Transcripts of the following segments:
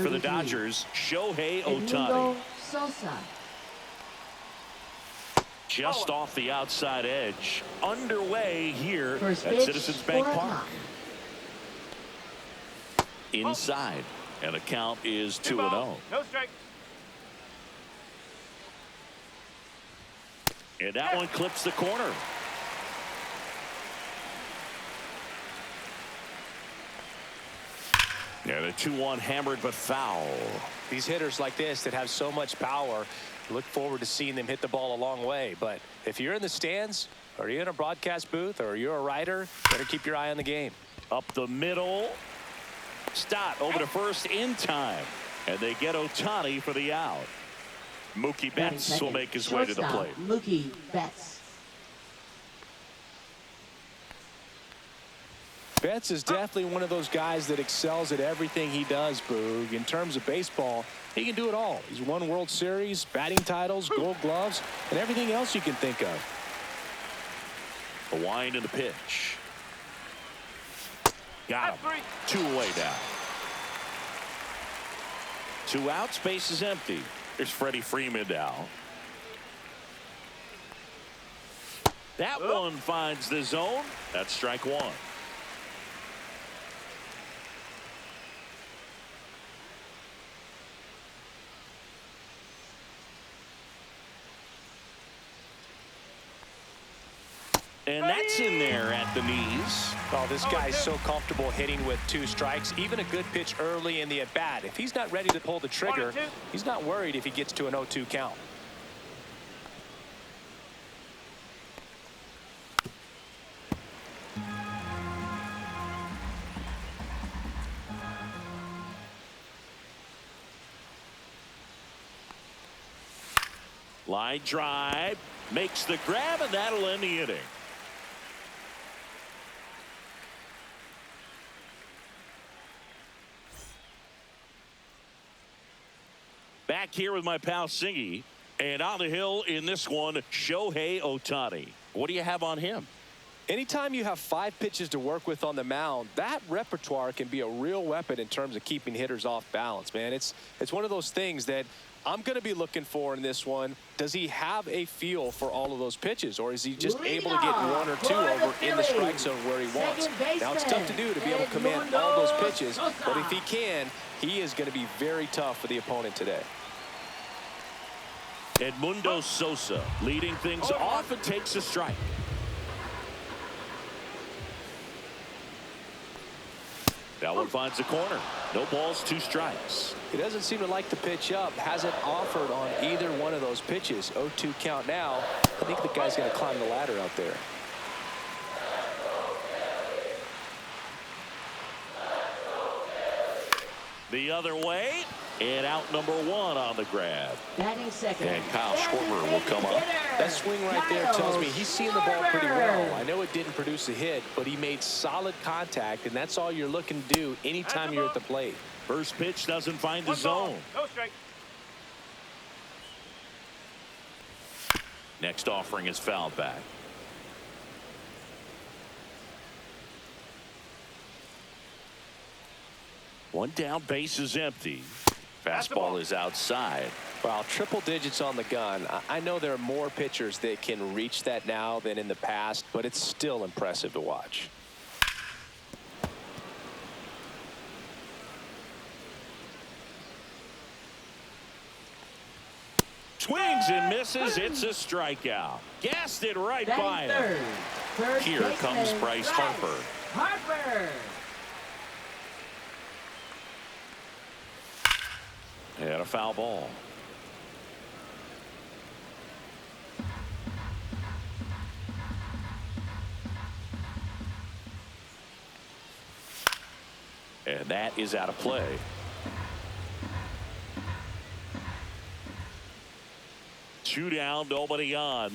For the Dodgers, Shohei Ohtani. Just off the outside edge. Underway here at Citizens Bank Park. Inside. And the count is 2-0. No strike. And that one clips the corner. And a 2-1 hammered but foul. These hitters like this that have so much power, look forward to seeing them hit the ball a long way. But if you're in the stands, or you're in a broadcast booth, or you're a writer, better keep your eye on the game. Up the middle. Stott over to first in time. And they get Ohtani for the out. Mookie Betts will make his way to the plate. Mookie Betts. Betts is definitely one of those guys that excels at everything he does, Boog. In terms of baseball, he can do it all. He's won World Series, batting titles, Gold Gloves, and everything else you can think of. A wind and the pitch. Got him. 2 away now. 2 outs, base is empty. There's Freddie Freeman now. That one finds the zone. That's strike 1. And that's in there at the knees. Oh, this guy's so comfortable hitting with 2 strikes. Even a good pitch early in the at-bat. If he's not ready to pull the trigger, he's not worried if he gets to an 0-2 count. Line drive. Makes the grab, and that'll end the inning. Back here with my pal Singy, and on the hill in this one, Shohei Ohtani. What do you have on him? Anytime you have 5 pitches to work with on the mound, that repertoire can be a real weapon in terms of keeping hitters off balance, man. It's one of those things that I'm going to be looking for in this one. Does he have a feel for all of those pitches, or is he just able to get 1 or 2 over in the strike zone where he wants? Now, it's tough to do to be able to command all those pitches, but if he can, he is going to be very tough for the opponent today. Edmundo Sosa leading things off and takes a strike. That one finds the corner. No balls, 2 strikes. He doesn't seem to like the pitch up. Hasn't offered on either one of those pitches. 0-2 count now. I think the guy's going to climb the ladder out there. The other way, and out number 1 on the grab. Batting second. And Kyle Schwarber will come up. That swing right there tells me he's seen the ball pretty well. I know it didn't produce a hit, but he made solid contact, and that's all you're looking to do anytime you're at the plate. First pitch doesn't find the zone. No strike. Next offering is fouled back. One down, base is empty. Fastball is outside. Well, triple digits on the gun. I know there are more pitchers that can reach that now than in the past, but it's still impressive to watch. Swings and misses. It's a strikeout. Gassed it right by him. Here comes Bryce Harper. And a foul ball. And that is out of play. Two down, nobody on.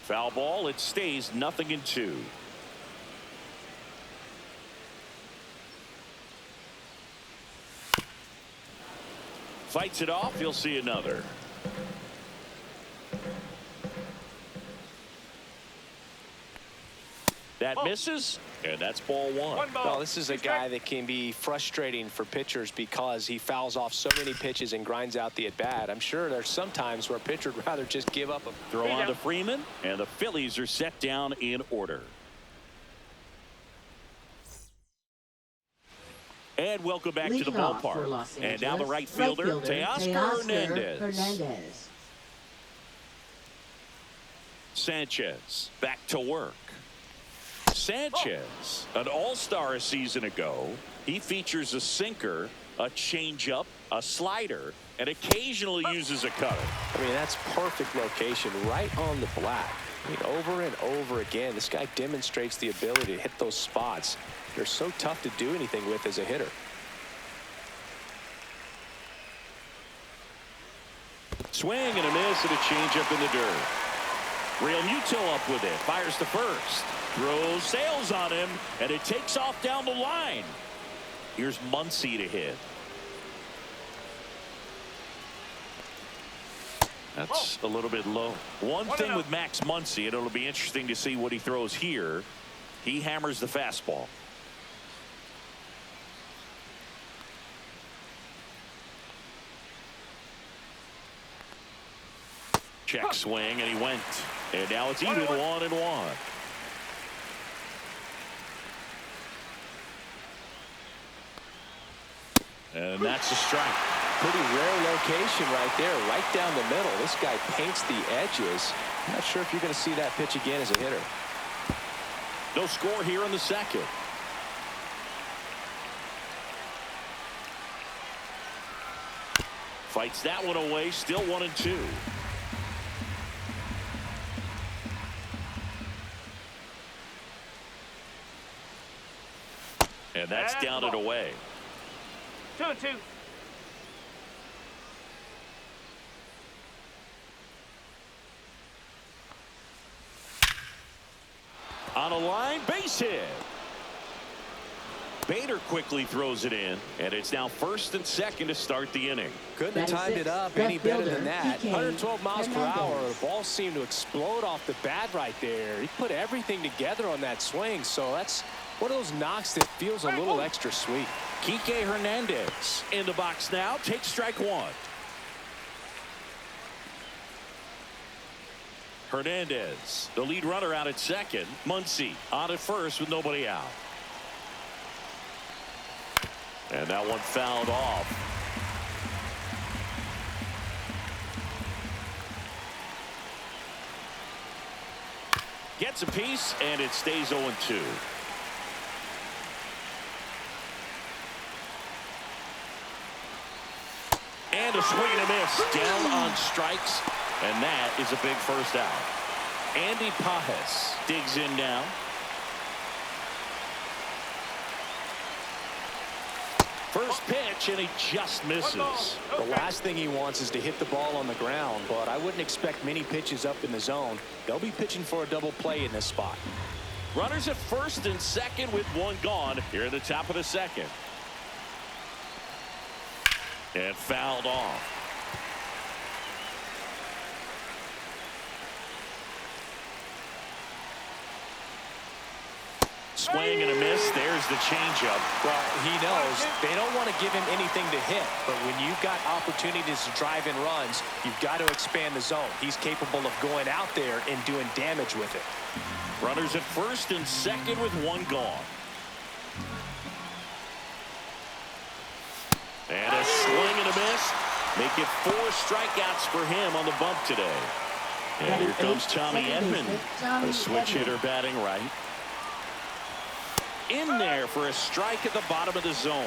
Foul ball. It stays 0-2. Fights it off. You'll see another. That misses, and that's ball one. Well, this is a guy that can be frustrating for pitchers because he fouls off so many pitches and grinds out the at-bat. I'm sure there's some times where a pitcher would rather just give up a throw on to Freeman, and the Phillies are set down in order. And welcome back to the ballpark. And now the right fielder, Teoscar Hernandez. Sanchez back to work. Sanchez, an all-star a season ago. He features a sinker, a changeup, a slider, and occasionally uses a cutter. I mean, that's perfect location right on the black. I mean, over and over again, this guy demonstrates the ability to hit those spots. They're so tough to do anything with as a hitter. Swing and a miss and a changeup in the dirt. Real Muto up with it. Fires to first. Throws, sails on him, and it takes off down the line. Here's Muncy to hit. That's a little bit low. One thing with Max Muncy, and it'll be interesting to see what he throws here. He hammers the fastball. Check swing, and he went. And now it's even 1-1. And that's a strike. Pretty rare location right there, right down the middle. This guy paints the edges. I'm not sure if you're going to see that pitch again as a hitter. No score here in the second. Fights that one away, still 1-2. And that's down and away. 2-2. On a line, base hit. Bader quickly throws it in, and it's now first and second to start the inning. Couldn't have timed it up any better than that. 112 miles per hour. The ball seemed to explode off the bat right there. He put everything together on that swing, so that's one of those knocks that feels a little extra sweet. Kike Hernandez in the box now. Takes strike one. Hernandez, the lead runner, out at second. Muncy on at first with nobody out. And that one fouled off. Gets a piece, and it stays 0-2. And a swing and a miss. Down on strikes. And that is a big first out. Andy Pajes digs in now. First pitch, and he just misses. The last thing he wants is to hit the ball on the ground, but I wouldn't expect many pitches up in the zone. They'll be pitching for a double play in this spot. Runners at first and second with one gone here at the top of the second. And fouled off. Swing and a miss. There's the changeup. Well, he knows they don't want to give him anything to hit, but when you've got opportunities to drive in runs, you've got to expand the zone. He's capable of going out there and doing damage with it. Runners at first and second with one gone. And a swing and a miss. Make it 4 strikeouts for him on the bump today. And here comes Tommy Edman, a switch hitter batting right. In there for a strike at the bottom of the zone.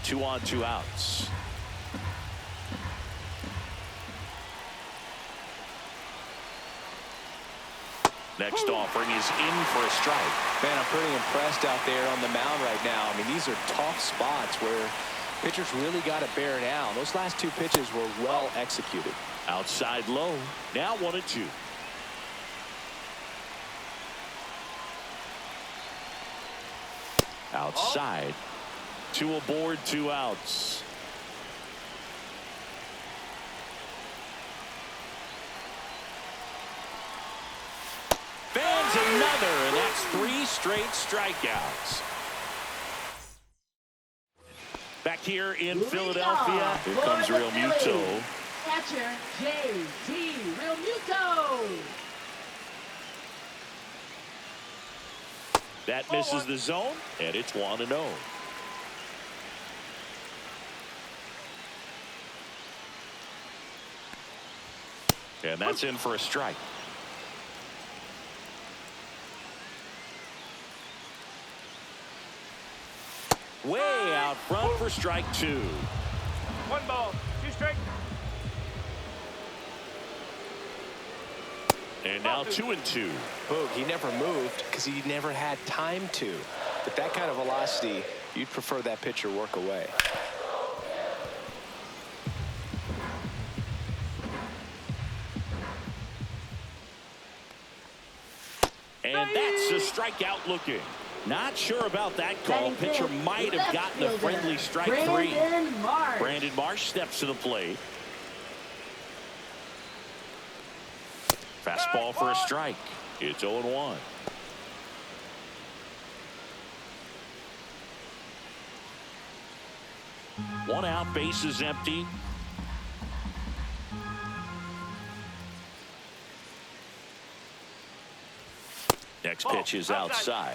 Two on, 2 outs. Next offering is in for a strike. Man, I'm pretty impressed out there on the mound right now. I mean, these are tough spots where pitchers really got to bear down. Those last 2 pitches were well executed. Outside low. Now 1-2. Outside. 2 aboard, 2 outs. 3 straight strikeouts. Back here in Philadelphia, here comes Real Muto. Catcher, J.T. Real Muto. That misses the zone, and it's 1-0. And that's in for a strike. Way out front for strike 2. 1 ball, 2 strikes. And now 2-2. Boog, he never moved because he never had time to. But that kind of velocity, you'd prefer that pitcher work away. And that's a strikeout looking. Not sure about that call. Pitcher might have gotten a friendly strike 3. Brandon Marsh steps to the plate. Fastball for a strike. It's 0-1. One out, base is empty. Next pitch is outside.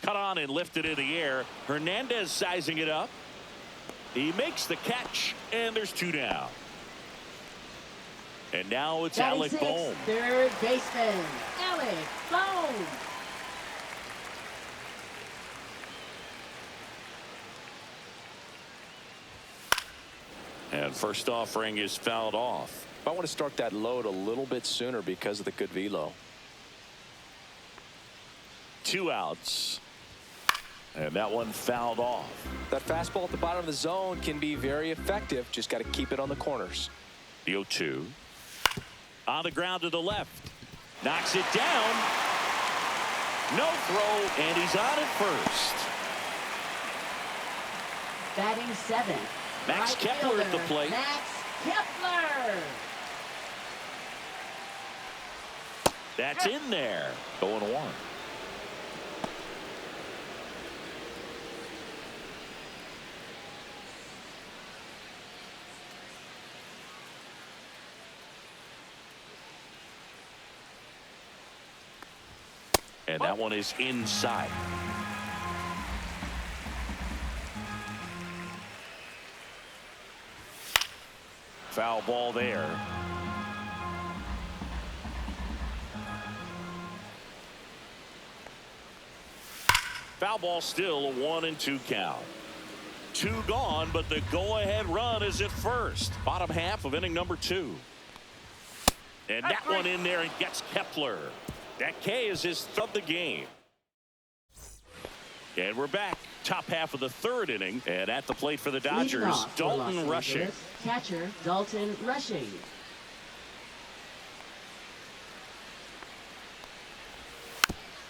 Cut on and lifted in the air. Hernandez sizing it up. He makes the catch, and there's 2 down. And now it's Alec Bohm. Third baseman, Alec Bohm. And first offering is fouled off. I want to start that load a little bit sooner because of the good velo. 2 outs. And that one fouled off. That fastball at the bottom of the zone can be very effective. Just got to keep it on the corners. The 0-2. On the ground to the left. Knocks it down. No throw, and he's on at first. Batting 7. Max Kepler at the plate. Max Kepler. That's in there. 0-1. And that one is inside. Foul ball there. Foul ball still a 1-2 count. 2 gone, but the go-ahead run is at first. Bottom half of inning number 2. And that one in there and gets Kepler. That K is his of the game. And we're back. Top half of the 3rd inning. And at the plate for the Dodgers, Dalton Rushing. Catcher, Dalton Rushing.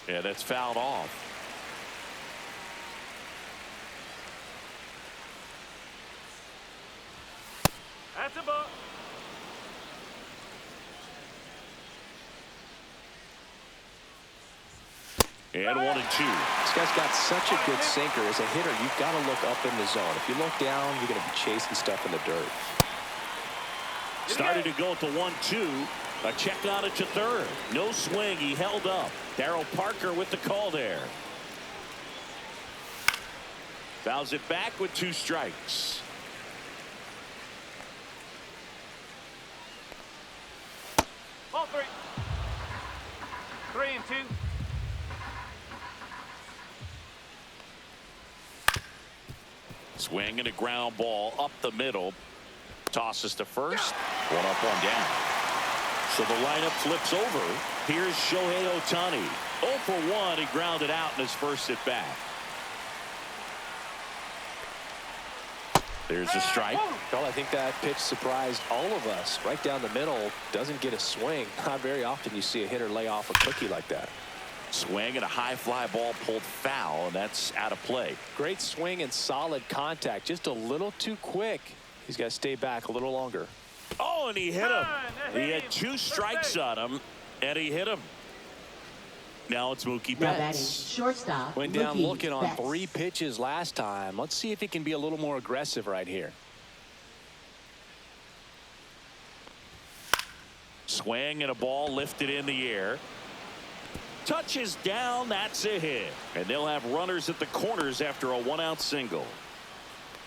And that's fouled off. That's a ball. And 1-2. This guy's got such a good sinker. As a hitter, you've got to look up in the zone. If you look down, you're going to be chasing stuff in the dirt. Started to go at the 1-2. A check on it to third. No swing. He held up. Darryl Parker with the call there. Fouls it back with 2 strikes. Ball 3. 3-2. Swing and a ground ball up the middle. Tosses to first. 1 up, 1 down. So the lineup flips over. Here's Shohei Ohtani. 0 for 1. He grounded out in his first at bat. There's a strike. Well, I think that pitch surprised all of us. Right down the middle. Doesn't get a swing. Not very often you see a hitter lay off a cookie like that. Swing and a high fly ball pulled foul, and that's out of play. Great swing and solid contact. Just a little too quick. He's got to stay back a little longer. Oh, and he hit him. He had 2 strikes on him, and he hit him. Now it's Mookie Now batting Betts. shortstop. Went down Mookie looking on Betts. 3 pitches last time. Let's see if he can be a little more aggressive right here. Swing and a ball lifted in the air. Touches down. That's a hit. And they'll have runners at the corners after a 1-out single.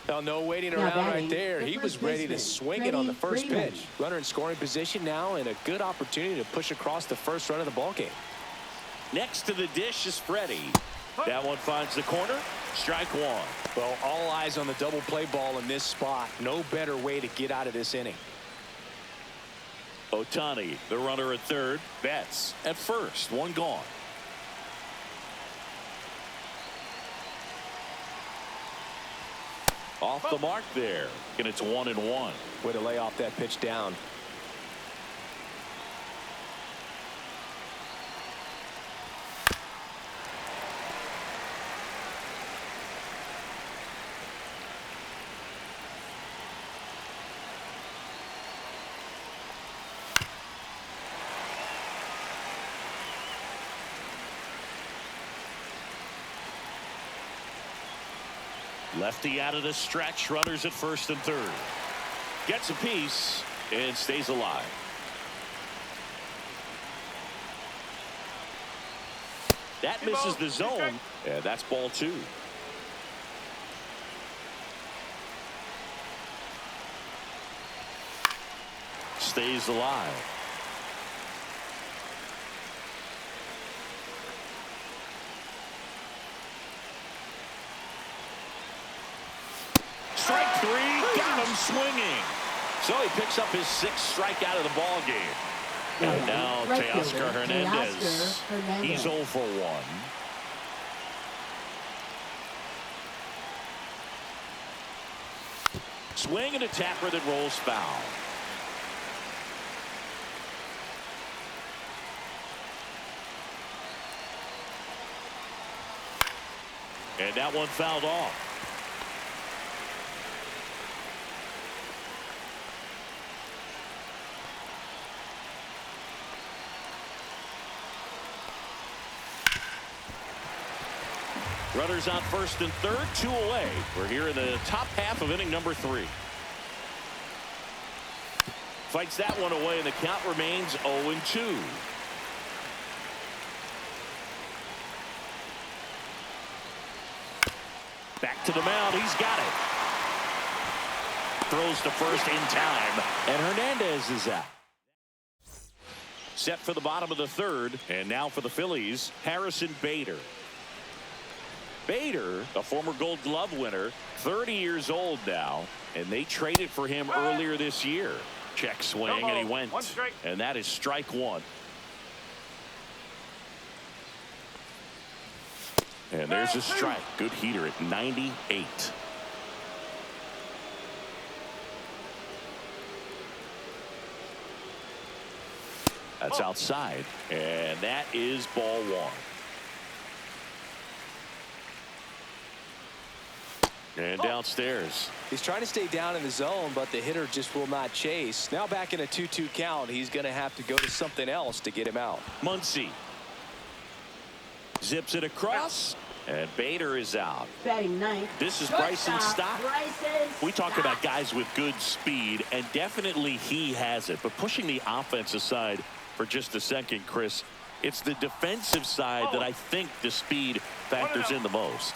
Well, no waiting Now around right batting, there. the He was first ready to baseman, swing it on the Freddie first Freeman. pitch. Runner in scoring position now, and a good opportunity to push across the first run of the ballgame. Next to the dish is Freddie. That one finds the corner. Strike 1. Well, all eyes on the double play ball in this spot. No better way to get out of this inning. Ohtani, the runner at third. Betts at first. 1 gone. Off the mark there. And it's 1-1. Way to lay off that pitch down. Lefty out of the stretch. Runners at first and third. Gets a piece and stays alive. That misses the zone. And that's ball 2. Stays alive. Strike 3, got him swinging. So he picks up his 6th strikeout of the ball game. And now Right Teoscar fielder, Hernandez. Teoscar Hernandez. He's 0 for 1. Swing and a tapper that rolls foul. And that one fouled off. Runners on first and third, 2 away. We're here in the top half of inning number 3. Fights that one away, and the count remains 0-2. Back to the mound. He's got it. Throws to first in time, and Hernandez is out. Set for the bottom of the third, and now for the Phillies, Harrison Bader. Bader, a former Gold Glove winner, 30 years old now, and they traded for him earlier this year. Check swing, and he went. 1 strike. And that is strike 1. And there's a strike. Good heater at 98. That's outside, and that is ball 1. And downstairs. He's trying to stay down in the zone, but the hitter just will not chase. Now back in a 2-2 count, he's going to have to go to something else to get him out. Muncy zips it across, and Bader is out. Batting 9th. This is Bryson Stott. Bryson We talk Stott. about guys with good speed, and definitely he has it. But pushing the offense aside for just a second, Chris, it's the defensive side that I think the speed factors in the most.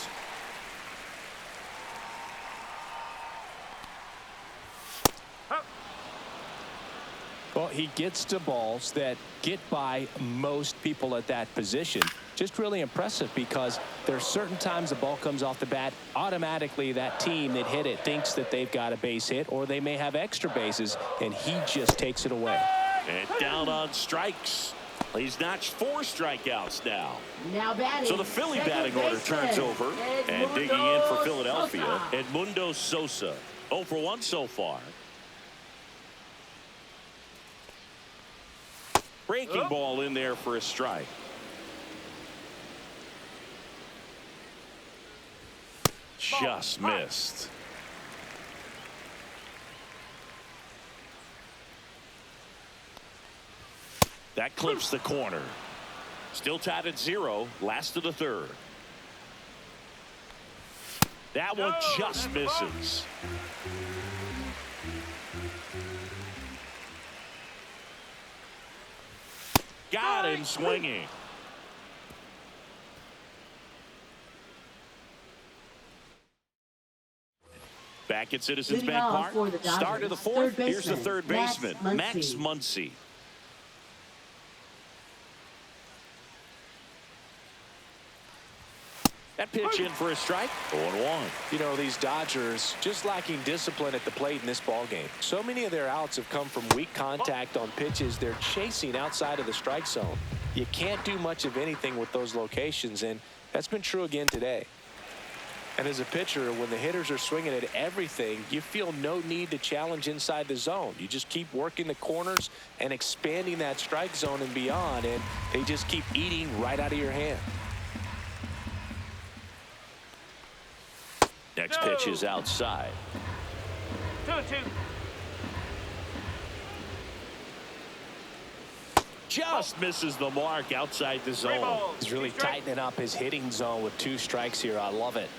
Well, he gets to balls that get by most people at that position. Just really impressive because there are certain times the ball comes off the bat, automatically that team that hit it thinks that they've got a base hit or they may have extra bases, and he just takes it away. And down on strikes. He's notched 4 strikeouts now. Now batting. So the Philly second batting order baseman, turns over, and digging in Edmundo for Philadelphia, Sosa. Edmundo Sosa. 0 for 1 so far. Breaking ball in there for a strike. Just missed. That clips the corner. Still tied at 0. Last of the third. That one just misses. Got him swinging. Back at Citizens Leading Bank off for the Park. Dodgers, Start of the fourth. third Here's the baseman, third baseman, Max Muncy. That pitch in for a strike. 0-1. You know, these Dodgers just lacking discipline at the plate in this ball game. So many of their outs have come from weak contact on pitches they're chasing outside of the strike zone. You can't do much of anything with those locations, and that's been true again today. And as a pitcher, when the hitters are swinging at everything, you feel no need to challenge inside the zone. You just keep working the corners and expanding that strike zone and beyond, and they just keep eating right out of your hand. Next pitch is outside. 2-2. Just misses the mark outside the zone. He's really tightening up his hitting zone with 2 strikes here. I love it.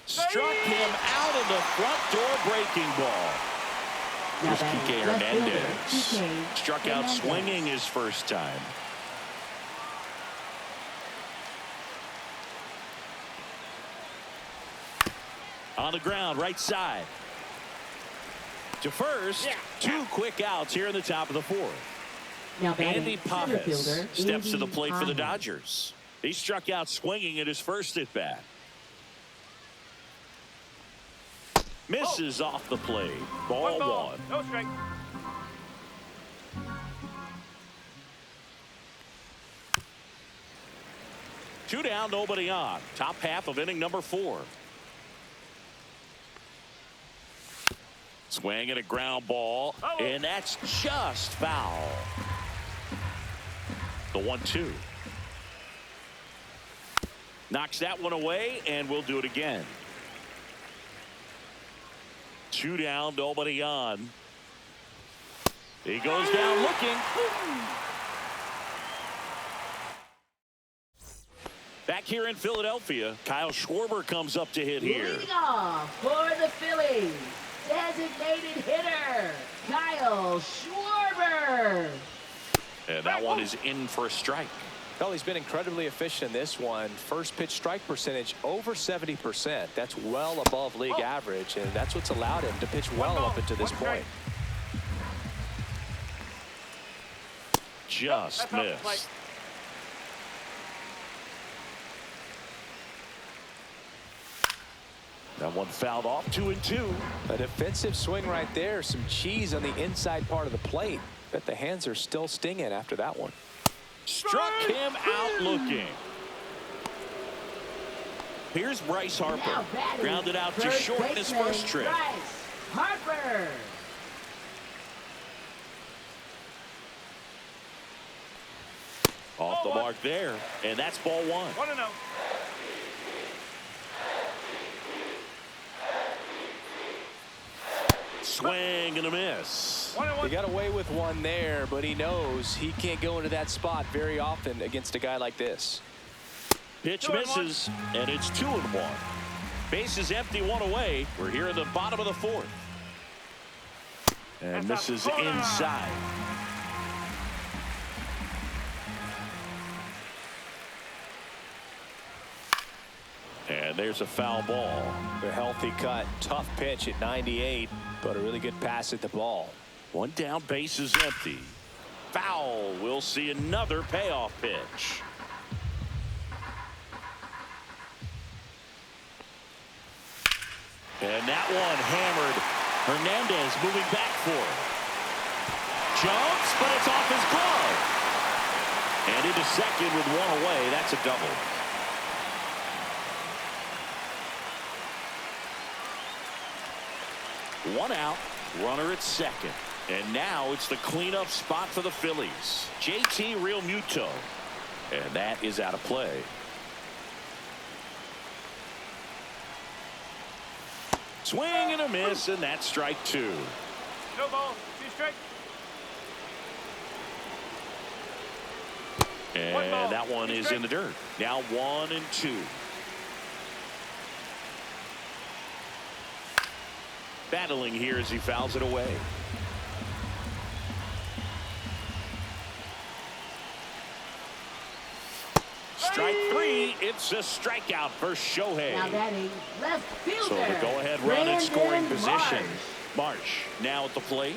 Struck him out of the front door breaking ball. Here's Kike Hernandez. Struck out swinging his first time. On the ground, right side. To first. 2 quick outs here in the top of the fourth. Andy Pages steps to the plate for the Dodgers. He struck out swinging at his first at bat. Misses off the plate. Ball 1. No strike. Two down, nobody on. Top half of inning number 4. Swing and a ground ball, and that's just foul. The 1-2. Knocks that one away, and we'll do it again. 2 down, nobody on. He goes down looking. Back here in Philadelphia, Kyle Schwarber comes up to hit here. Leading off for the Phillies, designated hitter, Kyle Schwarber. And that one is in for a strike. Well, he's been incredibly efficient in this one. First pitch strike percentage over 70%. That's well above league average, and that's what's allowed him to pitch well up until this point. Just missed. That one fouled off. 2-2. A defensive swing right there. Some cheese on the inside part of the plate. Bet the hands are still stinging after that one. Struck him out looking. Here's Bryce Harper. Grounded out to short in his first trip. Bryce Harper. Off the mark there. And that's ball 1. 1-0. Swing and a miss. He got away with one there, but he knows he can't go into that spot very often against a guy like this. Pitch misses, and it's 2-1. Bases empty, 1 away. We're here in the bottom of the 4th. And this is inside. And there's a foul ball. A healthy cut. Tough pitch at 98, but a really good pass at the ball. 1 down, bases empty. Foul. We'll see another payoff pitch. And that one hammered. Hernandez moving back for it. Jumps, but it's off his glove. And into second with one away. That's a double. One out, runner at second. And now it's the cleanup spot for the Phillies. JT Realmuto. And that is out of play. Swing and a miss, and that's strike two. No ball. 2 strike. And that one is in the dirt. Now 1-2. Battling here as he fouls it away. Strike three. It's a strikeout for Shohei. Now batting left fielder. So the go-ahead run in scoring Brandon position. Marsh. Marsh now at the plate.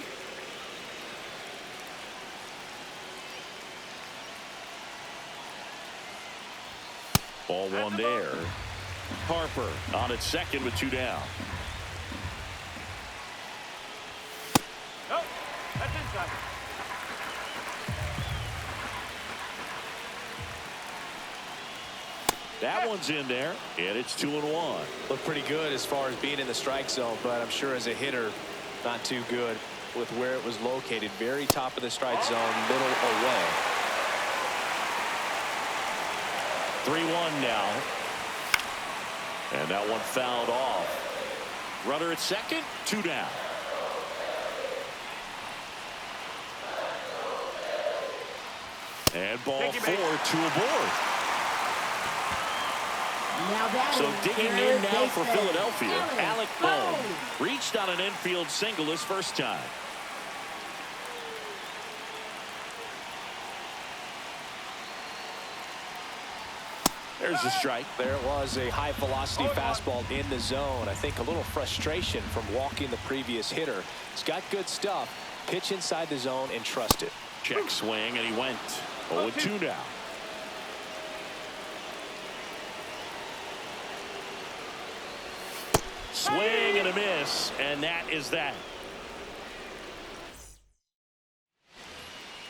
Ball one there. Harper on at second with 2 down. No, that's inside. That one's in there, and it's 2-1. Look pretty good as far as being in the strike zone, but I'm sure as a hitter, not too good with where it was located. Very top of the strike zone, middle away. 3-1 now. And that one fouled off. Runner at second, 2 down. And ball 4, 2 aboard. Now batting So digging third in now for baseman, Philadelphia, Alec Bohm Bohm. reached on an infield single his first time. There's the strike. There it was, a high velocity fastball in the zone. I think a little frustration from walking the previous hitter. He's got good stuff. Pitch inside the zone and trust it. Check swing, and he went 0-2 now. Swing and a miss, and that is that.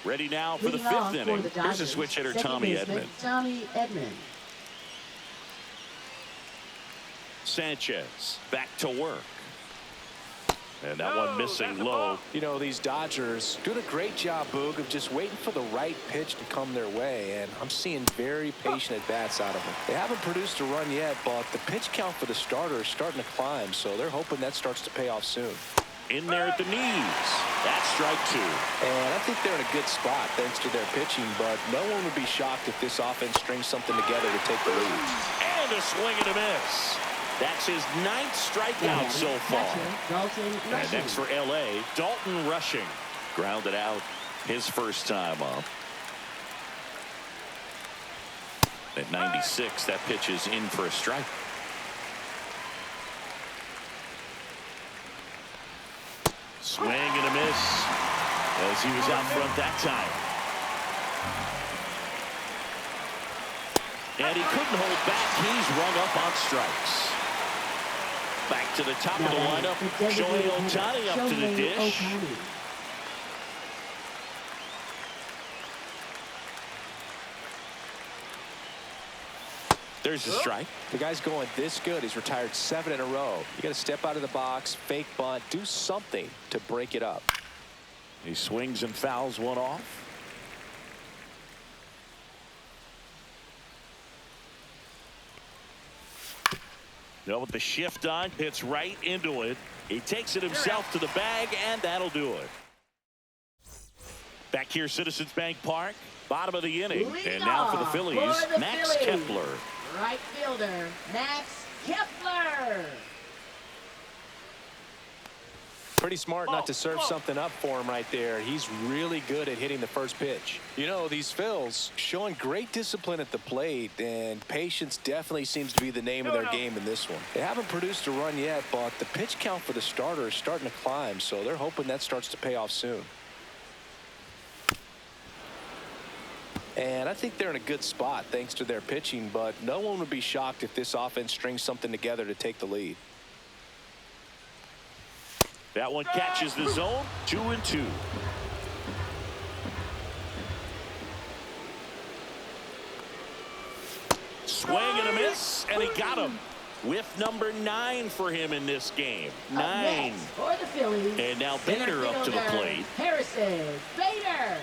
Ready now for the Leading off 5th for inning. the Here's the Dodgers, switch hitter, second Tommy baseman, Edman. Tommy Edman. Sanchez back to work. And that one missing low. You know, these Dodgers doing a great job, Boog, of just waiting for the right pitch to come their way. And I'm seeing very patient at-bats out of them. They haven't produced a run yet, but the pitch count for the starter is starting to climb. So they're hoping that starts to pay off soon. In there at the knees. That's strike 2. And I think they're in a good spot thanks to their pitching, but no one would be shocked if this offense strings something together to take the lead. And a swing and a miss. That's his 9th strikeout so far. And next for L.A., Dalton Rushing. Grounded out his first time up. At 96, that pitch is in for a strike. Swing and a miss as he was out front that time. And he couldn't hold back. He's rung up on strikes. Back to the top of the lineup. Shohei Ohtani up to the dish. There's the strike. The guy's going this good. He's retired 7 in a row. You got to step out of the box, fake bunt, do something to break it up. He swings and fouls one off. Now with the shift on, hits right into it. He takes it himself to the bag, and that'll do it. Back here, Citizens Bank Park, bottom of the inning. And now for the Phillies, Max Kepler. Right fielder, Max Kepler. Pretty smart not to serve something up for him right there. He's really good at hitting the first pitch. You know, these Phils showing great discipline at the plate, and patience definitely seems to be the name of their game in this one. They haven't produced a run yet, but the pitch count for the starter is starting to climb, so they're hoping that starts to pay off soon. And I think they're in a good spot thanks to their pitching, but no one would be shocked if this offense strings something together to take the lead. That one catches the zone. 2-2. Swing and a miss, and he got him. With number 9 for him in this game. 9. For the Phillies. And now Bader up to the plate. Harrison Bader.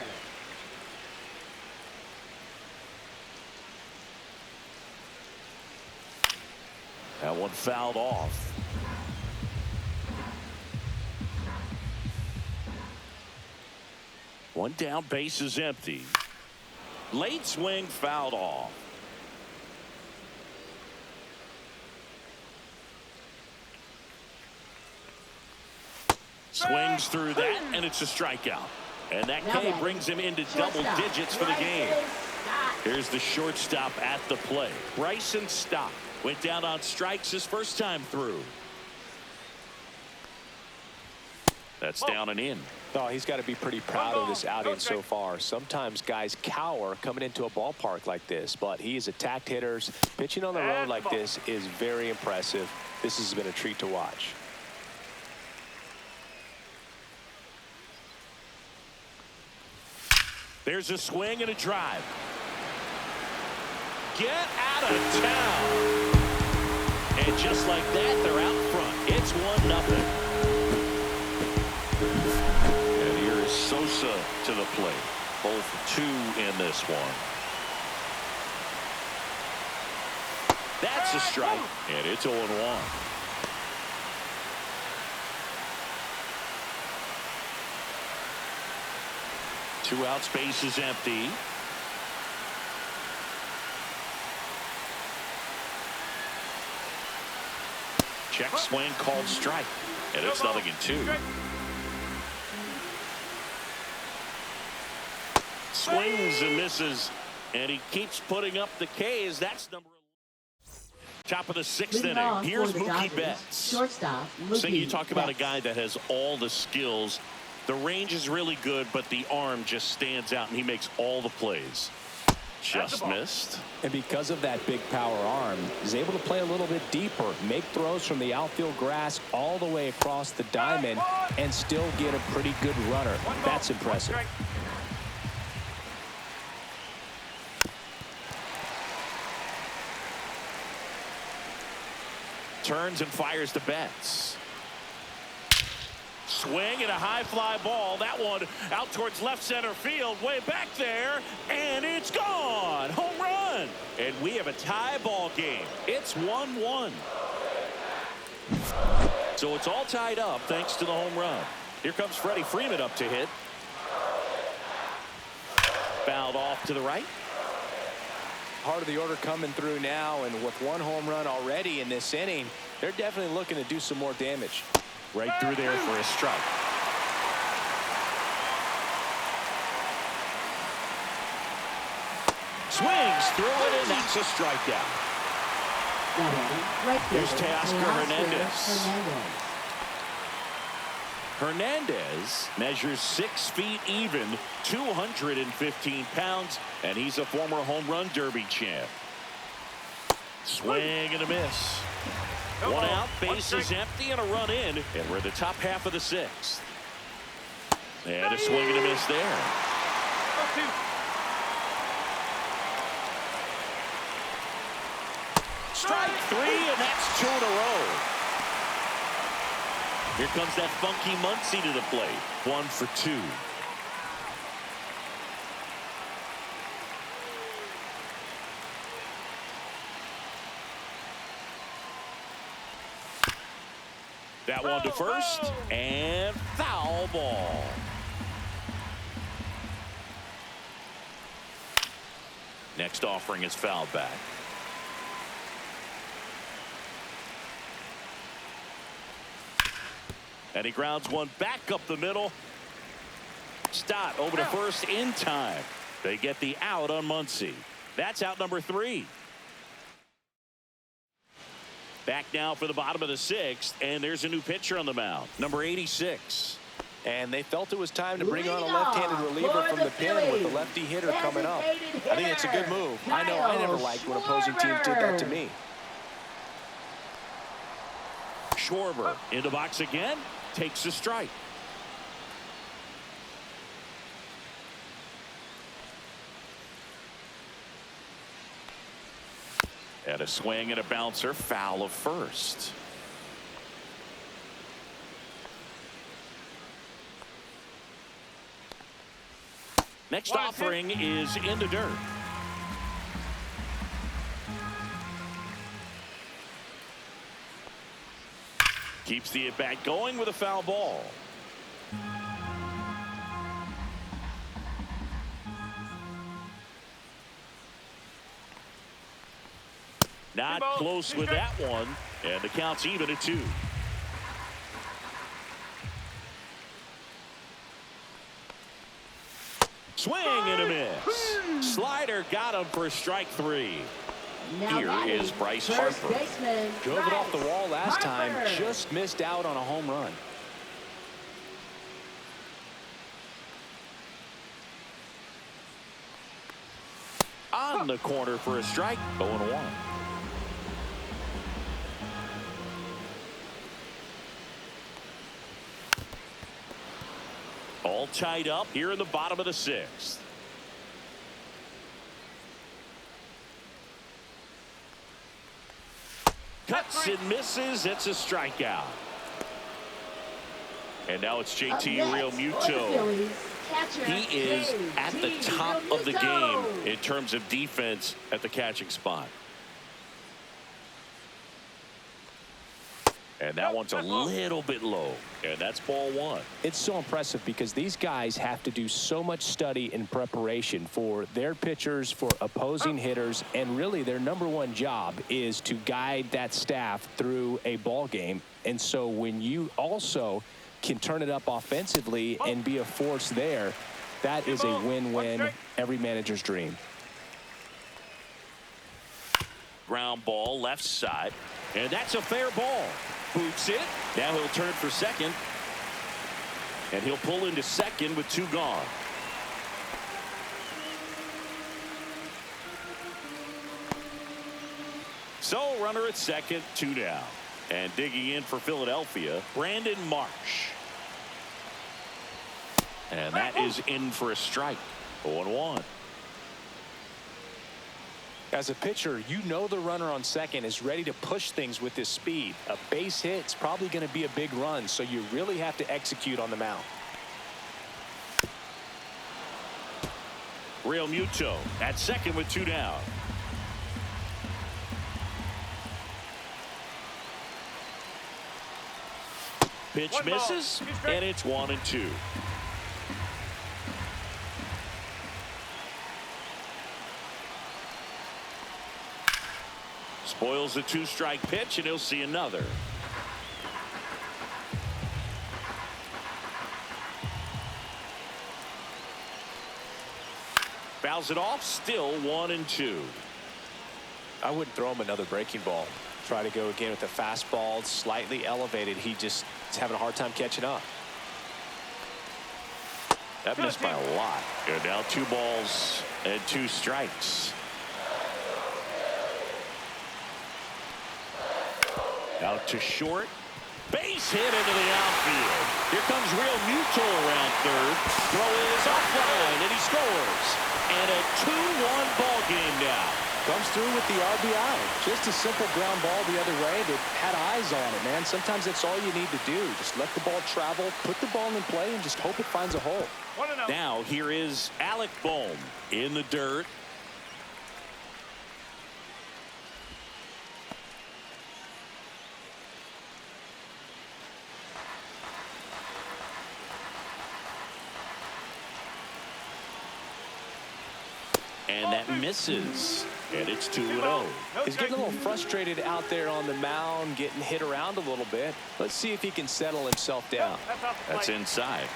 That one fouled off. One down, base is empty. Late swing, fouled off. Swings through that, and it's a strikeout. And that K brings him into double digits for the game. Here's the shortstop at the plate. Bryson Stott went down on strikes his first time through. That's down and in. Oh, he's got to be pretty proud of this outing so far. Sometimes guys cower coming into a ballpark like this, but he's attacked hitters. Pitching on the road like this is very impressive. This has been a treat to watch. There's a swing and a drive. Get out of town. And just like that, they're out front. It's 1-0. And here is Sosa to the plate. 0 for 2 in this one. That's a strike, and it's 0-1. Two outs, base is empty. Check swing, called strike. And it's 0-2. Swings and misses. And he keeps putting up the Ks. That's number 11. Top of the 6th inning. Here's Mookie Betts. Shortstop. So you talk about a guy that has all the skills. The range is really good, but the arm just stands out, and he makes all the plays. Just missed. And because of that big power arm, he's able to play a little bit deeper, make throws from the outfield grass all the way across the diamond, and still get a pretty good runner. That's impressive. Turns and fires to Betts. Swing and a high fly ball. That one out towards left center field, way back there, and it's gone. Home run. And we have a tie ball game. It's 1-1. So it's all tied up thanks to the home run. Here comes Freddie Freeman up to hit. Fouled off to the right. Part of the order coming through now, and with one home run already in this inning, they're definitely looking to do some more damage. Right through there for a strike. Swings through it, and that's a strikeout. Here's Teoscar Hernandez. Hernandez measures 6 feet even, 215 pounds, and he's a former home run derby champ. Swing and a miss. One out, base is empty, and a run in, and we're in the top half of the 6th. And a swing and a miss there. Strike 3, and that's 2 in a row. Here comes that funky Muncy to the plate. 1 for 2. That one to first, and foul ball. Next offering is fouled back. And he grounds one back up the middle. Stott over to first in time. They get the out on Muncy. That's out number 3. Back now for the bottom of the 6th, and there's a new pitcher on the mound, number 86. And they felt it was time to bring on a left-handed reliever from the pen with the lefty hitter coming up. I think it's a good move. I know I never liked when opposing teams did that to me. Schwarber in the box again, takes a strike. And a swing and a bouncer, foul of first. Next offering is in the dirt. Keeps the at-bat going with a foul ball. Not close with that one, and the count's even at 2. Swing and a miss. Slider got him for strike 3. Here is Bryce Harper. Drove it off the wall last time, just missed out on a home run. On the corner for a strike, 0-1. All tied up here in the bottom of the 6th. Cuts and misses. It's a strikeout. And now it's JT Realmuto. He is at the top of the game in terms of defense at the catching spot. And that one's a little bit low. And that's ball 1. It's so impressive because these guys have to do so much study and preparation for their pitchers, for opposing hitters, and really their #1 job is to guide that staff through a ball game. And so when you also can turn it up offensively and be a force there, that is a win-win, every manager's dream. Ground ball left side, and that's a fair ball. Boots it. Now he'll turn for second, and he'll pull into second with 2 gone. So runner at second, 2 down. And digging in for Philadelphia, Brandon Marsh. And that is in for a strike. 0-1. As a pitcher, you know the runner on second is ready to push things with his speed. A base hit's probably going to be a big run, so you really have to execute on the mound. Realmuto at second with 2 down. Pitch misses, and it's 1-2. Spoils the 2-strike pitch, and he'll see another. Fouls it off, still 1-2. I wouldn't throw him another breaking ball. Try to go again with a fastball, slightly elevated. He just is having a hard time catching up. That missed by a lot. And now 2 balls and 2 strikes. Out to short. Base hit into the outfield. Here comes Realmuto around third. Throw is offline, and he scores. And a 2-1 ball game now. Comes through with the RBI. Just a simple ground ball the other way that had eyes on it, man. Sometimes that's all you need to do. Just let the ball travel, put the ball in play, and just hope it finds a hole. Now here is Alec Bohm in the dirt. And that misses. And it's 2-0. He's getting a little frustrated out there on the mound, getting hit around a little bit. Let's see if he can settle himself down. That's inside.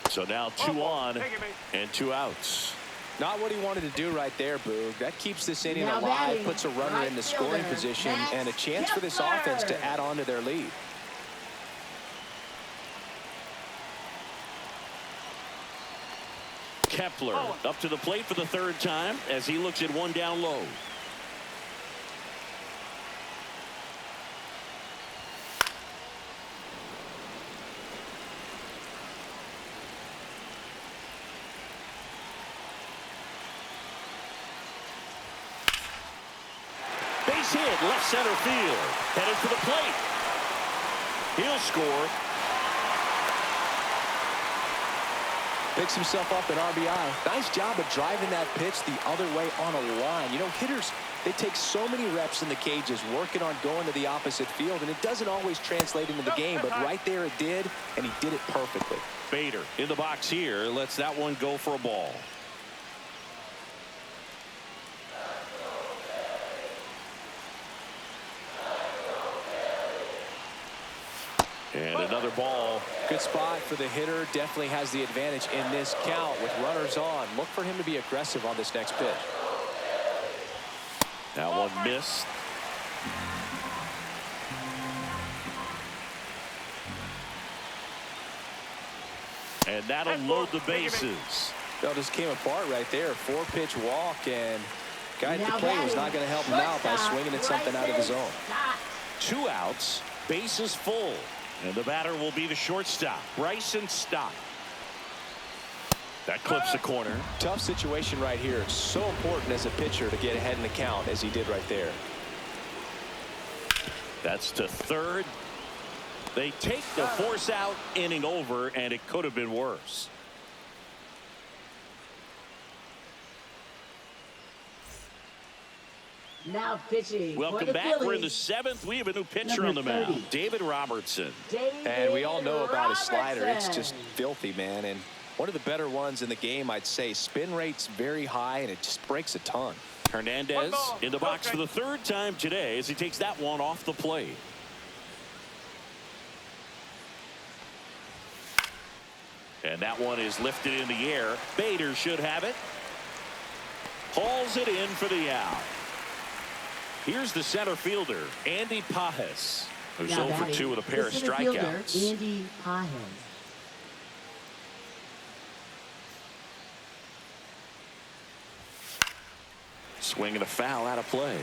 So now 2 on and 2 outs. Not what he wanted to do right there, Boog. That keeps this inning alive, puts a runner in the scoring position, and a chance for this offense to add on to their lead. Kepler up to the plate for the 3rd time as he looks at 1 down low. base hit, left center field. Headed for the plate. He'll score. Picks himself up an RBI. Nice job of driving that pitch the other way on a line. You know, hitters, they take so many reps in the cages working on going to the opposite field, and it doesn't always translate into the game, but right there it did, and he did it perfectly. Bader in the box here, lets that one go for a ball. And another ball. Good spot for the hitter. Definitely has the advantage in this count with runners on. Look for him to be aggressive on this next pitch. That one missed. And that'll load the bases. Well, just came apart right there. 4-pitch walk, and guy at the plate was not going to help him out by swinging at something out of the zone. 2 outs, bases full. And the batter will be the shortstop, Bryson Stott. That clips the corner. Tough situation right here. It's so important as a pitcher to get ahead in the count as he did right there. That's to third. They take the force out, inning over, and it could have been worse. Now pitching. Welcome back. We're in the 7th. We have a new pitcher on the mound, David Robertson. And we all know about his slider. It's just filthy, man. And one of the better ones in the game, I'd say. Spin rate's very high, and it just breaks a ton. Hernandez in the box for the 3rd time today as he takes that one off the plate. And that one is lifted in the air. Bader should have it. Hauls it in for the out. Here's the center fielder, Andy Pajes, who's 0 for 2 with a pair of strikeouts. Andy Pajes. Swinging a foul out of play.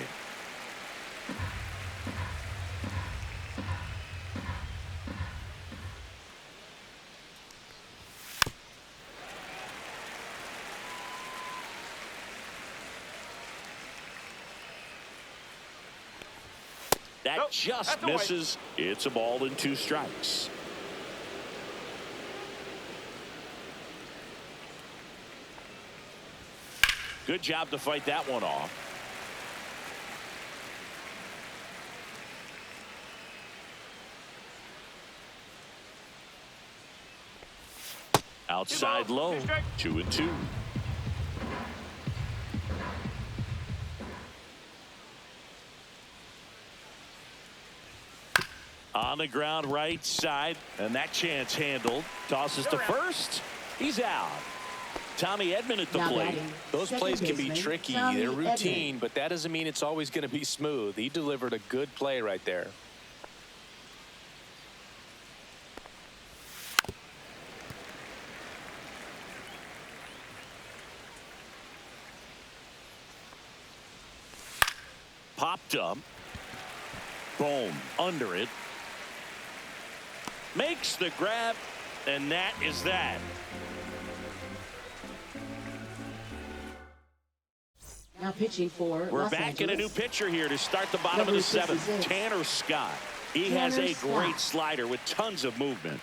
That just misses. It's a ball and 2 strikes. Good job to fight that one off. Outside low, 2-2. On the ground right side, and that chance handled. Tosses to first. He's out. Tommy Edman at the plate. Those plays can be tricky. They're routine, but that doesn't mean it's always going to be smooth. He delivered a good play right there. Popped up. Boom. Under it. Makes the grab, and that is that. Now pitching for We're Los back Angeles. in a new pitcher here to start the bottom of the 7th. Tanner Scott. He has a great slider with tons of movement.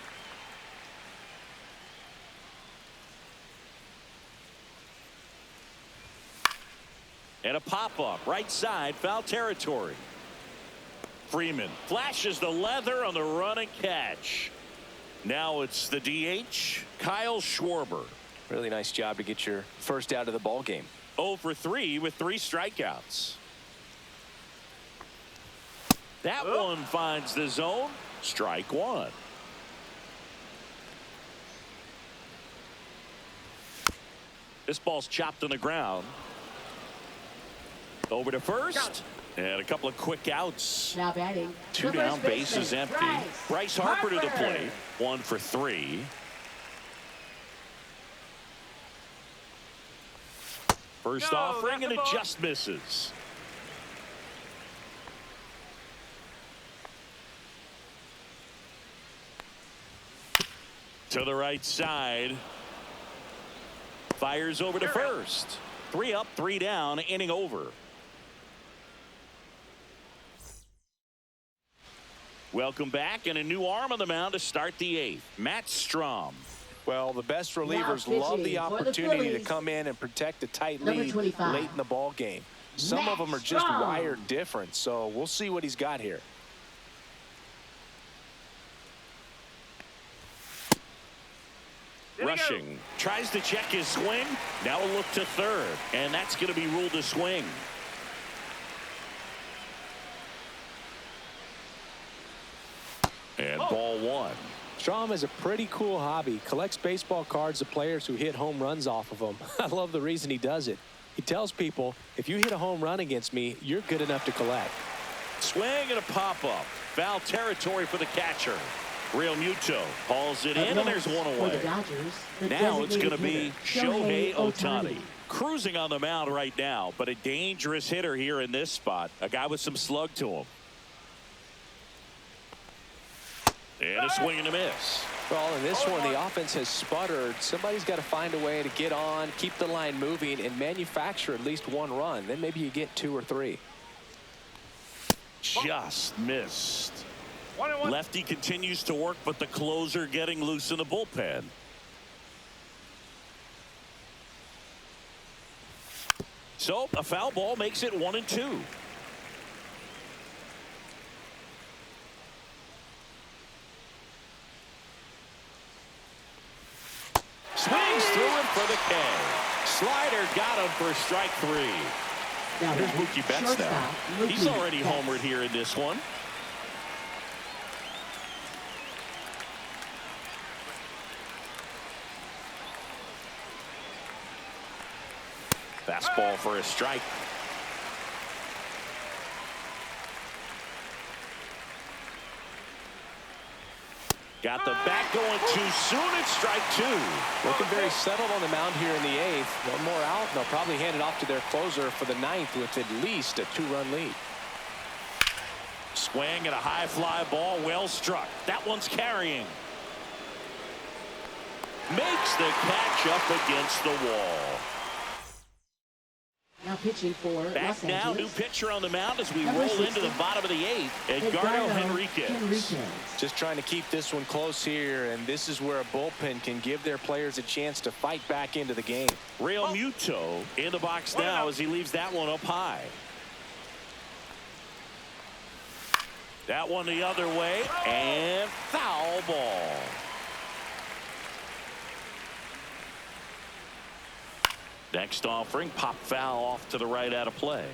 And a pop-up right side, foul territory. Freeman flashes the leather on the run and catch. Now it's the DH, Kyle Schwarber. Really nice job to get your first out of the ball game. 0 for 3 with 3 strikeouts. That one finds the zone. Strike 1. This ball's chopped on the ground. Over to first. And a couple of quick outs. Now batting. 2 down, base is empty. Bryce Harper to the plate. 1 for 3. First offering, and it just misses. To the right side. Fires over to first. 3 up, 3 down, inning over. Welcome back, and a new arm on the mound to start the eighth. Matt Strom. Well, the best relievers Now love the pitching for the opportunity to Phillies. come in and protect a tight Number lead 25. late in the ball game. Some Matt of them are just Strom. wired different, so we'll see what he's got here. There we go. Rushing. Tries to check his swing. Now a look to third, and that's going to be ruled a swing. And ball one. Strom has a pretty cool hobby. Collects baseball cards of players who hit home runs off of them. I love the reason he does it. He tells people, if you hit a home run against me, you're good enough to collect. Swing and a pop-up. Foul territory for the catcher. Real Muto hauls it in, and there's one For the away. Dodgers, the Now it's going to designated be hitter, Shohei Ohtani. Cruising on the mound right now, but a dangerous hitter here in this spot. A guy with some slug to him. And a swing and a miss. Well, in this one, the offense has sputtered. Somebody's got to find a way to get on, keep the line moving, and manufacture at least one run. Then maybe you get 2 or 3. Just missed. 1-1. Lefty continues to work, but the closer getting loose in the bullpen. So a foul ball makes it 1-2. Swings through him for the K. Slider got him for strike 3. Now Here's batting, Mookie Betts now. shortstop, He's Mookie already Betts. homered here in this one. Fastball for a strike. Got the bat going too soon. It's strike 2. Looking very settled on the mound here in the 8th. One more out, and they'll probably hand it off to their closer for the 9th with at least a 2-run lead. Swing and a high fly ball, well struck. That one's carrying. Makes the catch up against the wall. Now pitching for Back Los now, new Angeles, pitcher on the mound as we Number roll 60, into the bottom of the 8th. Edgardo Henriquez. Just trying to keep this one close here, and this is where a bullpen can give their players a chance to fight back into the game. Real Muto in the box now as he leaves that one up high. That one the other way, and foul ball. Next offering, pop foul off to the right out of play.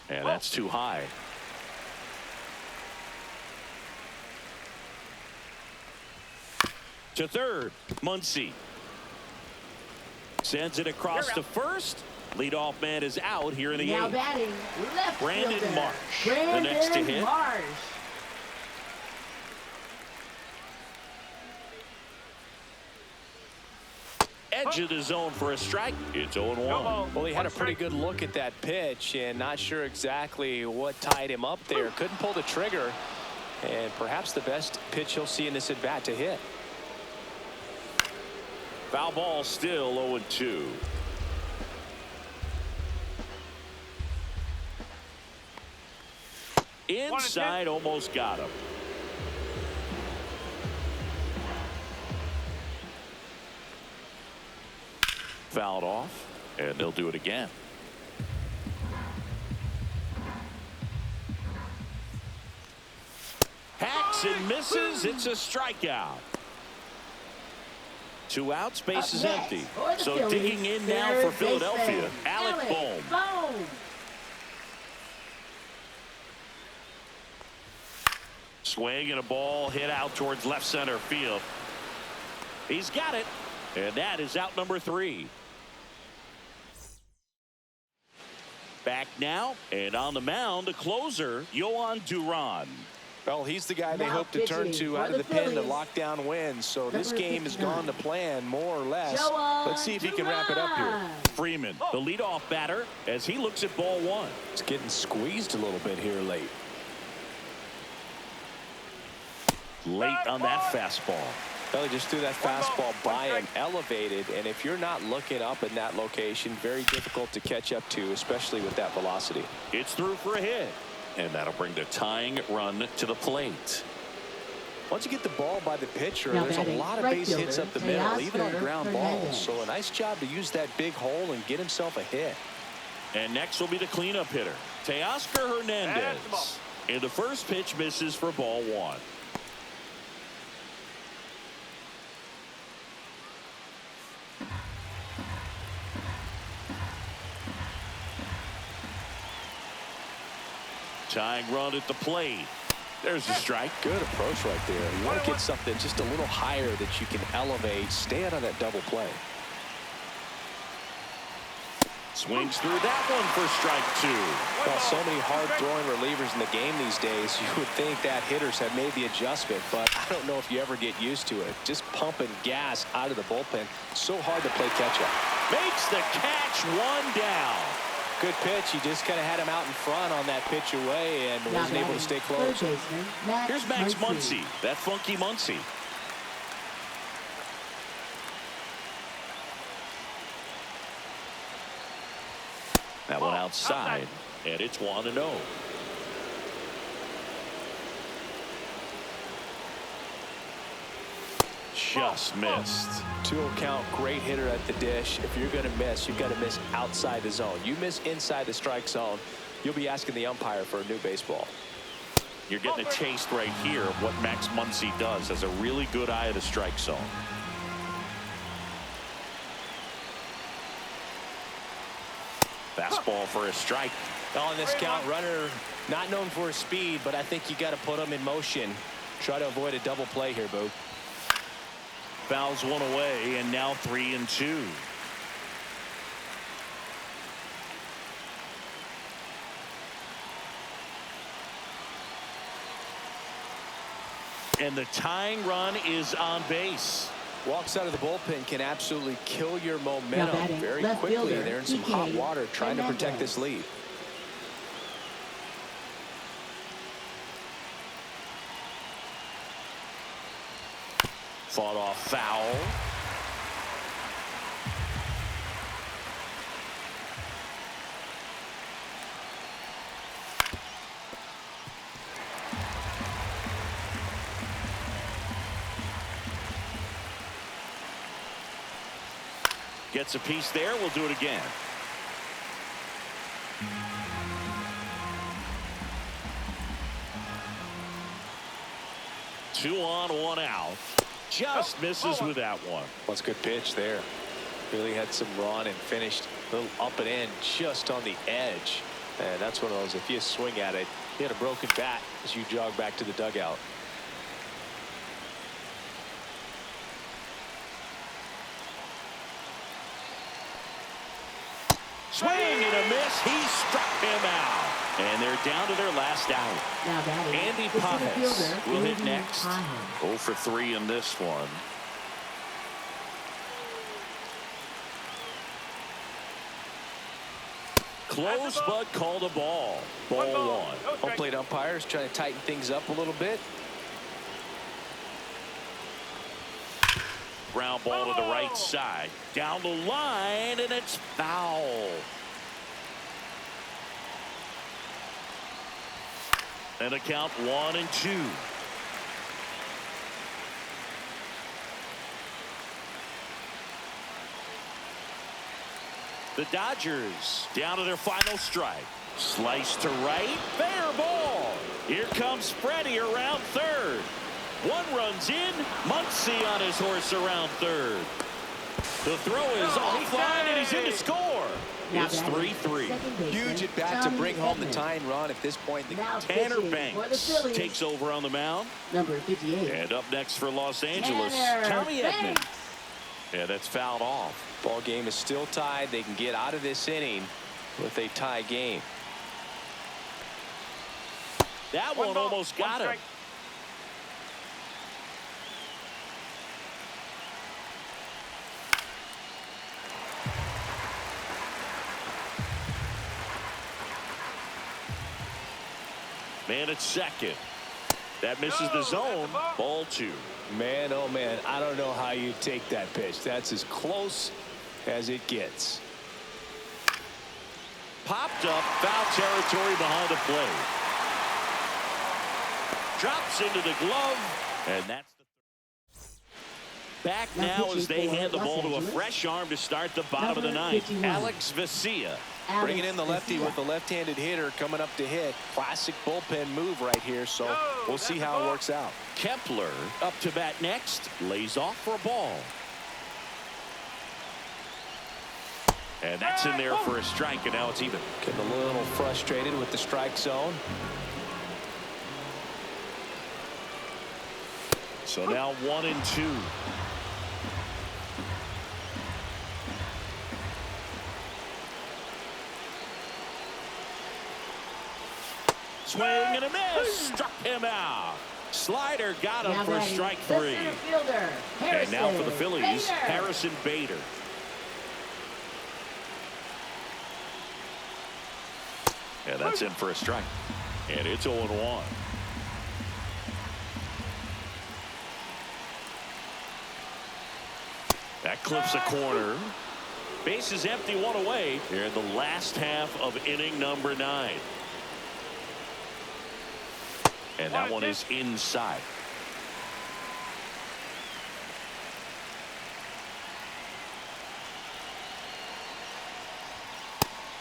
And that's too high. To third, Muncy. Sends it across to first. Leadoff man is out here in the now 8th. batting left Brandon fielder, Marsh, the Brandon next to hit. Marsh. Edge of the zone for a strike. It's 0-1. Well, he had a pretty good look at that pitch and not sure exactly what tied him up there. Couldn't pull the trigger, and perhaps the best pitch he'll see in this at-bat to hit. Foul ball still 0-2. Inside, almost got him. Fouled off, and they'll do it again. Hacks and misses. It's a strikeout. 2 outs, base is Up next empty. for the So Phillies, digging in now third for Philadelphia, baseman, Alec Bohm. Bohm. Swing and a ball hit out towards left center field. He's got it, and that is out number 3. Back now, and on the mound, the closer, Yohan Duran. Well, he's the guy they Now hope to turn pitching to for out of the the pen to Phillies, lock down wins. So this number game has 59. gone to plan, more or less. Yohan Let's see if he can wrap it up here. Duran. Freeman, the leadoff batter, as he looks at ball 1. It's getting squeezed a little bit here late. Late on that fastball. Well, he just threw that fastball by him, elevated, and if you're not looking up in that location, very difficult to catch up to, especially with that velocity. It's through for a hit, and that'll bring the tying run to the plate. Once you get the ball by the pitcher, Now there's a batting lot of right base hits fielder, up the middle, even on Teoscar ground balls. Hernandez. So a nice job to use that big hole and get himself a hit. And next will be the cleanup hitter, Teoscar Hernandez. And the first pitch misses for ball one. Tying run at the plate. There's the strike. Good approach right there. You want to get something just a little higher that you can elevate. Stay out of that double play. Swings through that one for strike two. Well, so many hard-throwing relievers in the game these days, you would think that hitters have made the adjustment, but I don't know if you ever get used to it. Just pumping gas out of the bullpen. So hard to play catch-up. Makes the catch, one down. Good pitch. He just kind of had him out in front on that pitch away and Now wasn't able to batting stay third close. baseman, Max Here's Max Muncy. Muncy, that funky Muncy. That one outside, and it's 1-0. Just missed. 2-0 count, great hitter at the dish. If you're going to miss, you've got to miss outside the zone. You miss inside the strike zone, you'll be asking the umpire for a new baseball. You're getting a taste right here of what Max Muncy does. Has a really good eye of the strike zone. Fastball for a strike. On this count, runner not known for his speed, but I think you got to put him in motion. Try to avoid a double play here, Boo. Fouls one away, and now 3-2. And the tying run is on base. Walks out of the bullpen can absolutely kill your momentum batting very left quickly. fielder, They're in some PK hot water trying to protect Hernandez. this lead. Fought off foul. Gets a piece there. We'll do it again. Two on, one out. Just misses with that one. That's a good pitch there. Really had some run and finished a little up and in just on the edge. And that's one of those, if you swing at it, you had a broken bat as you jog back to the dugout. Swing and a miss. He struck him out. And they're down to their last out. Now batting Andy the center Pajes fielder, will hit Andy next. Pajes. 0 for 3 in this one. Close, but called a ball. Ball one. Home plate umpires trying to tighten things up a little bit. Ground ball to the right side. Down the line, and it's foul. And a count 1-2. The Dodgers down to their final strike. Slice to right. Fair ball. Here comes Freddie around third. One runs in. Muncy on his horse around third. The throw is offline, and he's in to score. Now It's batting 3-3. second baseman, Huge at bat to Tommy bring home the Edman. tying run at this point. Now Tanner pitching for the Banks Phillies, takes over on the mound. number 58. And up next for Los Angeles, Tanner Tommy Edman. Banks. Yeah, that's fouled off. Ball game is still tied. They can get out of this inning with a tie game. That one almost got him. Man at second. That misses the zone. Ball 2. Man, oh man, I don't know how you take that pitch. That's as close as it gets. Popped up, foul territory behind the plate. Drops into the glove, and that's the back now as they hand the ball to a fresh arm to start the bottom of the ninth. Alex Vesia. Bringing in the lefty with the left-handed hitter coming up to hit. Classic bullpen move right here, so we'll see how it works out. Kepler up to bat next. Lays off for a ball. And that's in there for a strike, and now it's even. Getting a little frustrated with the strike zone. So now 1-2. Swing and a miss. Struck him out. Slider got him for strike 3. And now for the Phillies, Harrison Bader. And that's in for a strike. And it's 0-1. That clips a corner. Base is empty, 1 away here in the last half of inning number 9. And that one is inside.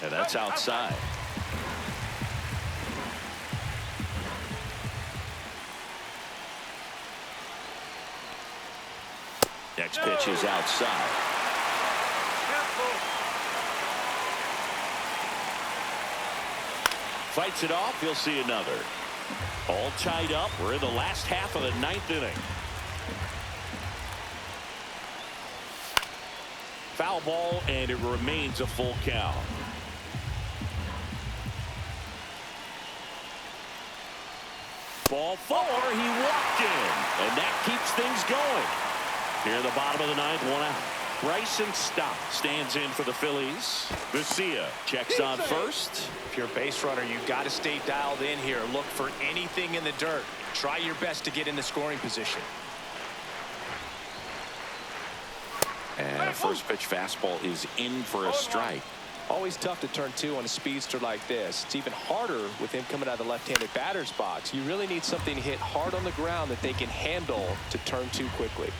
And that's outside. Next pitch is outside. Fights it off. He'll see another. All tied up. We're in the last half of the 9th inning. Foul ball, and it remains a full count. Ball 4. He walked in, and that keeps things going. Here at the bottom of the 9th, 1 out. Bryson Stott stands in for the Phillies. Vesia checks on first. If you're a base runner, you got to stay dialed in here. Look for anything in the dirt. Try your best to get in the scoring position. And a first pitch fastball is in for a strike. Always tough to turn 2 on a speedster like this. It's even harder with him coming out of the left-handed batter's box. You really need something to hit hard on the ground that they can handle to turn 2 quickly.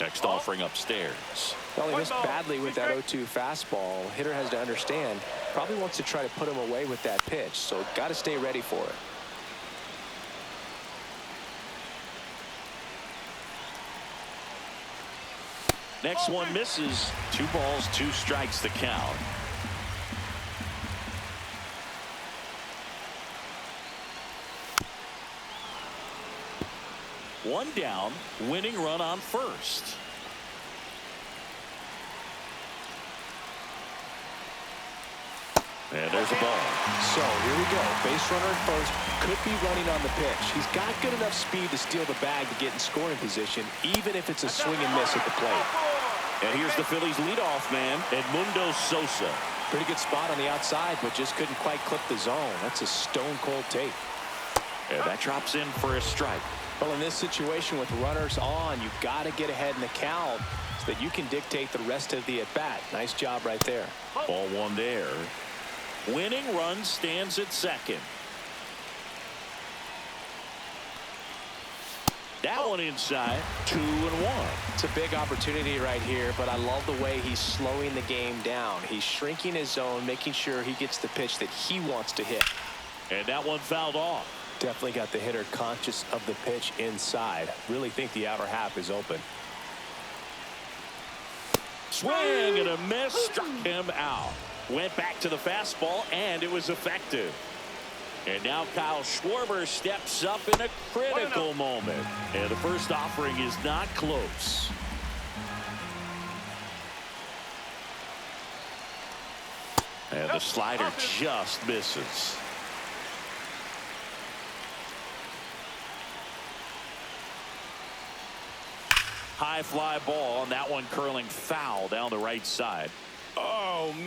Next offering upstairs. Well, he missed badly with that 0-2 fastball. Hitter has to understand, probably wants to try to put him away with that pitch, so got to stay ready for it. Next one misses. 2 balls, 2 strikes to count. One down, winning run on first. And there's a ball. So here we go. Base runner at first, could be running on the pitch. He's got good enough speed to steal the bag to get in scoring position, even if it's a swing and miss at the plate. And here's the Phillies leadoff man, Edmundo Sosa. Pretty good spot on the outside, but just couldn't quite clip the zone. That's a stone-cold take. And that drops in for a strike. Well, in this situation with runners on, you've got to get ahead in the count so that you can dictate the rest of the at-bat. Nice job right there. Ball 1 there. Winning run stands at second. That one inside. 2-1. It's a big opportunity right here, but I love the way he's slowing the game down. He's shrinking his zone, making sure he gets the pitch that he wants to hit. And that one fouled off. Definitely got the hitter conscious of the pitch inside. Really think the outer half is open. Swing and a miss. Struck him out. Went back to the fastball, and it was effective. And now Kyle Schwarber steps up in a critical moment. And the first offering is not close. And the slider just misses. High fly ball, and that one curling foul down the right side. Oh, man.